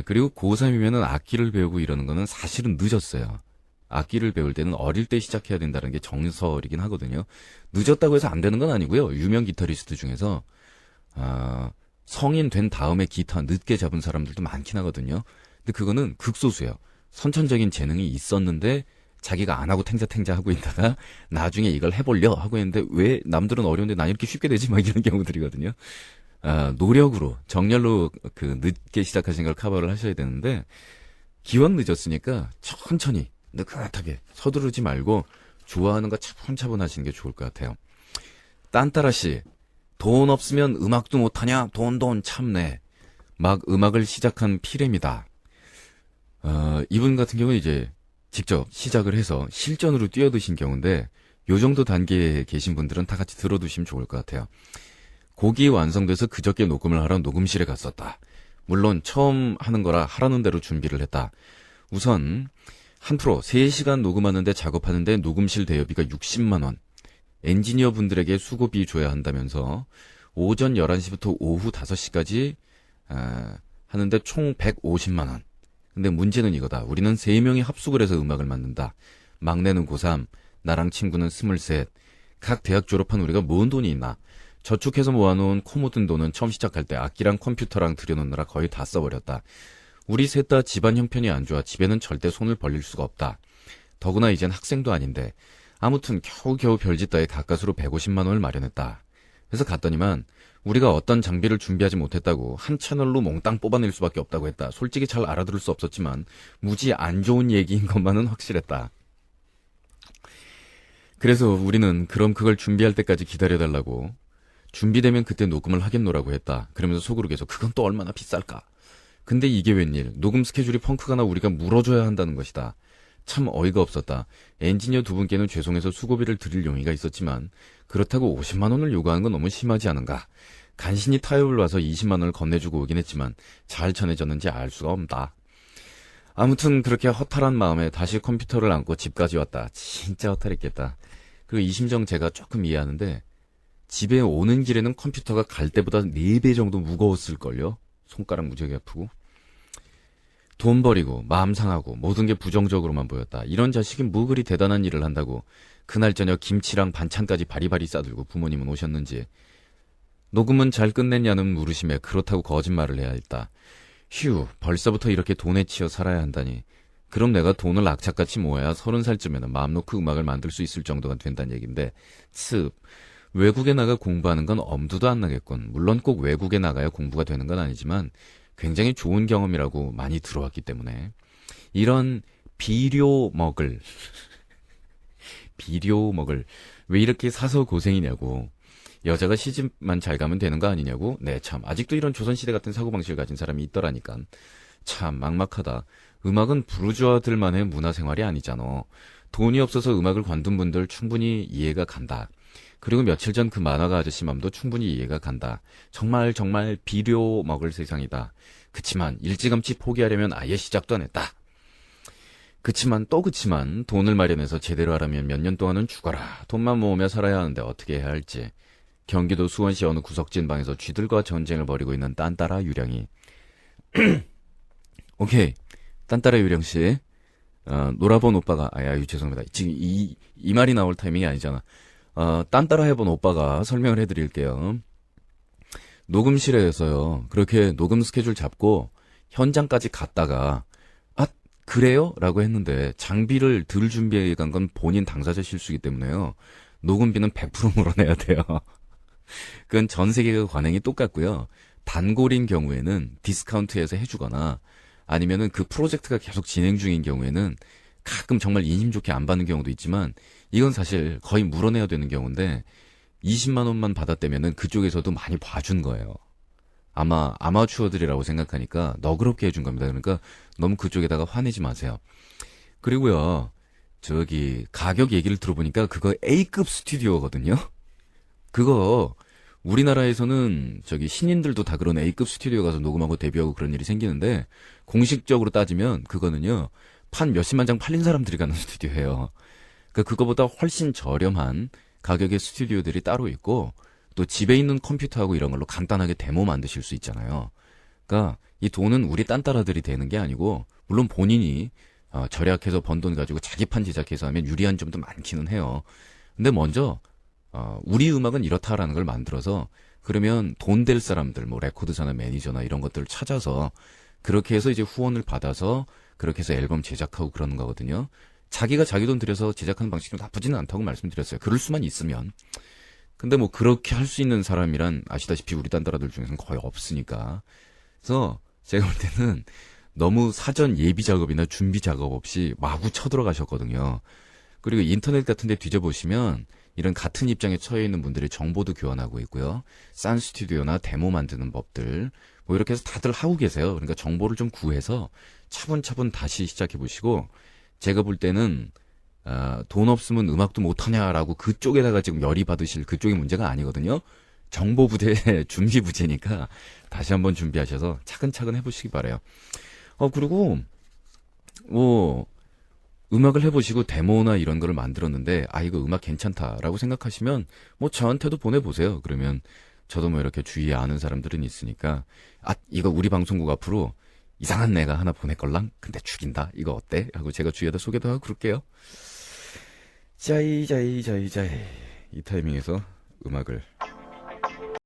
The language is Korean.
그리고 고3이면은 악기를 배우고 이러는 거는 사실은 늦었어요. 악기를 배울 때는 어릴 때 시작해야 된다는 게 정설이긴 하거든요. 늦었다고 해서 안 되는 건 아니고요. 유명 기타리스트 중에서 아, 성인 된 다음에 기타 늦게 잡은 사람들도 많긴 하거든요. 근데 그거는 극소수예요. 선천적인 재능이 있었는데 자기가 안 하고 탱자탱자 하고 있다가 나중에 이걸 해보려 하고 있는데 왜 남들은 어려운데 난 이렇게 쉽게 되지? 막 이런 경우들이거든요. 노력으로 정열로 그 늦게 시작하신 걸 커버를 하셔야 되는데 기왕 늦었으니까 천천히 느긋하게 서두르지 말고 좋아하는 거 차분차분 하시는 게 좋을 것 같아요. 딴따라 씨, 돈 없으면 음악도 못하냐? 돈 참네. 막 음악을 시작한 피렘이다. 이분 같은 경우는 이제 직접 시작을 해서 실전으로 뛰어드신 경우인데 요 정도 단계에 계신 분들은 다 같이 들어두시면 좋을 것 같아요. 곡이 완성돼서 그저께 녹음을 하러 녹음실에 갔었다. 물론 처음 하는 거라 하라는 대로 준비를 했다. 우선 한 프로 3시간 녹음하는데 작업하는데 녹음실 대여비가 60만 원. 엔지니어 분들에게 수고비 줘야 한다면서 오전 11시부터 오후 5시까지 하는데 총 150만 원. 근데 문제는 이거다. 우리는 3명이 합숙을 해서 음악을 만든다. 막내는 고3, 나랑 친구는 23. 각 대학 졸업한 우리가 뭔 돈이 있나. 저축해서 모아놓은 코 묻은 돈은 처음 시작할 때 악기랑 컴퓨터랑 들여놓느라 거의 다 써버렸다. 우리 셋 다 집안 형편이 안 좋아 집에는 절대 손을 벌릴 수가 없다. 더구나 이젠 학생도 아닌데 아무튼 겨우겨우 별짓 다에 가까스로 150만 원을 마련했다. 그래서 갔더니만 우리가 어떤 장비를 준비하지 못했다고 한 채널로 몽땅 뽑아낼 수밖에 없다고 했다. 솔직히 잘 알아들을 수 없었지만 무지 안 좋은 얘기인 것만은 확실했다. 그래서 우리는 그럼 그걸 준비할 때까지 기다려달라고 준비되면 그때 녹음을 하겠노라고 했다. 그러면서 속으로 계속 그건 또 얼마나 비쌀까? 근데 이게 웬일? 녹음 스케줄이 펑크가 나 우리가 물어줘야 한다는 것이다. 참 어이가 없었다. 엔지니어 두 분께는 죄송해서 수고비를 드릴 용의가 있었지만 그렇다고 50만 원을 요구하는 건 너무 심하지 않은가? 간신히 타협을 와서 20만 원을 건네주고 오긴 했지만 잘 전해졌는지 알 수가 없다. 아무튼 그렇게 허탈한 마음에 다시 컴퓨터를 안고 집까지 왔다. 진짜 허탈했겠다. 그리고 이 심정 제가 조금 이해하는데 집에 오는 길에는 컴퓨터가 갈 때보다 4배 정도 무거웠을걸요? 손가락 무지하게 아프고. 돈 버리고 마음 상하고 모든 게 부정적으로만 보였다. 이런 자식이 뭐 그리 대단한 일을 한다고 그날 저녁 김치랑 반찬까지 바리바리 싸들고 부모님은 오셨는지. 녹음은 잘 끝냈냐는 물으심에 그렇다고 거짓말을 해야 했다. 휴, 벌써부터 이렇게 돈에 치여 살아야 한다니. 그럼 내가 돈을 악착같이 모아야 30살쯤에는 마음 놓고 음악을 만들 수 있을 정도가 된다는 얘기인데 습. 외국에 나가 공부하는 건 엄두도 안 나겠군. 물론 꼭 외국에 나가야 공부가 되는 건 아니지만 굉장히 좋은 경험이라고 많이 들어왔기 때문에 이런 비료 먹을 왜 이렇게 사서 고생이냐고. 여자가 시집만 잘 가면 되는 거 아니냐고. 네, 참 아직도 이런 조선시대 같은 사고방식을 가진 사람이 있더라니까. 참 막막하다. 음악은 부르주아들만의 문화생활이 아니잖아. 돈이 없어서 음악을 관둔 분들 충분히 이해가 간다. 그리고 며칠 전 그 만화가 아저씨 맘도 충분히 이해가 간다. 정말 비료 먹을 세상이다. 그치만 일찌감치 포기하려면 아예 시작도 안 했다. 그치만 돈을 마련해서 제대로 하려면 몇 년 동안은 죽어라. 돈만 모으며 살아야 하는데 어떻게 해야 할지. 경기도 수원시 어느 구석진 방에서 쥐들과 전쟁을 벌이고 있는 딴따라 유령이. 오케이. 딴따라 유령씨. 놀아본 오빠가, 죄송합니다. 지금 이 말이 나올 타이밍이 아니잖아. 딴따라 해본 오빠가 설명을 해드릴게요. 녹음실에서요, 그렇게 녹음 스케줄 잡고 현장까지 갔다가, 그래요? 라고 했는데, 장비를 덜 준비해 간 건 본인 당사자 실수이기 때문에요. 녹음비는 100% 물어내야 돼요. 그건 전 세계가 관행이 똑같고요. 단골인 경우에는 디스카운트해서 해주거나, 아니면은 그 프로젝트가 계속 진행 중인 경우에는 가끔 정말 인심 좋게 안 받는 경우도 있지만 이건 사실 거의 물어내야 되는 경우인데 20만 원만 받았다면은 그쪽에서도 많이 봐준 거예요. 아마 아마추어들이라고 생각하니까 너그럽게 해준 겁니다. 그러니까 너무 그쪽에다가 화내지 마세요. 그리고요, 가격 얘기를 들어보니까 그거 A급 스튜디오거든요. 그거 우리나라에서는 신인들도 다 그런 A급 스튜디오 가서 녹음하고 데뷔하고 그런 일이 생기는데 공식적으로 따지면 그거는요, 판 몇십만 장 팔린 사람들이 가는 스튜디오예요. 그러니까 그거보다 훨씬 저렴한 가격의 스튜디오들이 따로 있고 또 집에 있는 컴퓨터하고 이런 걸로 간단하게 데모 만드실 수 있잖아요. 그러니까 이 돈은 우리 딴따라들이 되는 게 아니고 물론 본인이 절약해서 번 돈 가지고 자기판 제작해서 하면 유리한 점도 많기는 해요. 근데 먼저 우리 음악은 이렇다라는 걸 만들어서 그러면 돈 될 사람들 뭐 레코드사나 매니저나 이런 것들을 찾아서 그렇게 해서 이제 후원을 받아서 그렇게 해서 앨범 제작하고 그러는 거거든요. 자기가 자기 돈 들여서 제작하는 방식이 나쁘지는 않다고 말씀드렸어요. 그럴 수만 있으면. 근데 뭐 그렇게 할 수 있는 사람이란 아시다시피 우리 딴따라들 중에서는 거의 없으니까. 그래서 제가 볼 때는 너무 사전 예비 작업이나 준비 작업 없이 마구 쳐들어가셨거든요. 그리고 인터넷 같은 데 뒤져보시면 이런 같은 입장에 처해 있는 분들이 정보도 교환하고 있고요. 싼 스튜디오나 데모 만드는 법들 뭐 이렇게 해서 다들 하고 계세요. 그러니까 정보를 좀 구해서 차분차분 다시 시작해 보시고 제가 볼 때는 돈 없으면 음악도 못하냐라고 그쪽에다가 지금 열이 받으실 그쪽이 문제가 아니거든요. 정보 부재, 준비 부재니까 다시 한번 준비하셔서 차근차근 해보시기 바래요. 그리고 뭐 음악을 해보시고 데모나 이런 거를 만들었는데 이거 음악 괜찮다라고 생각하시면 뭐 저한테도 보내보세요. 그러면 저도 뭐 이렇게 주위에 아는 사람들은 있으니까 이거 우리 방송국 앞으로 이상한 애가 하나 보낼걸랑? 근데 죽인다. 이거 어때? 하고 제가 주위에다 소개도 하고 그럴게요. 자이 이 타이밍에서 음악을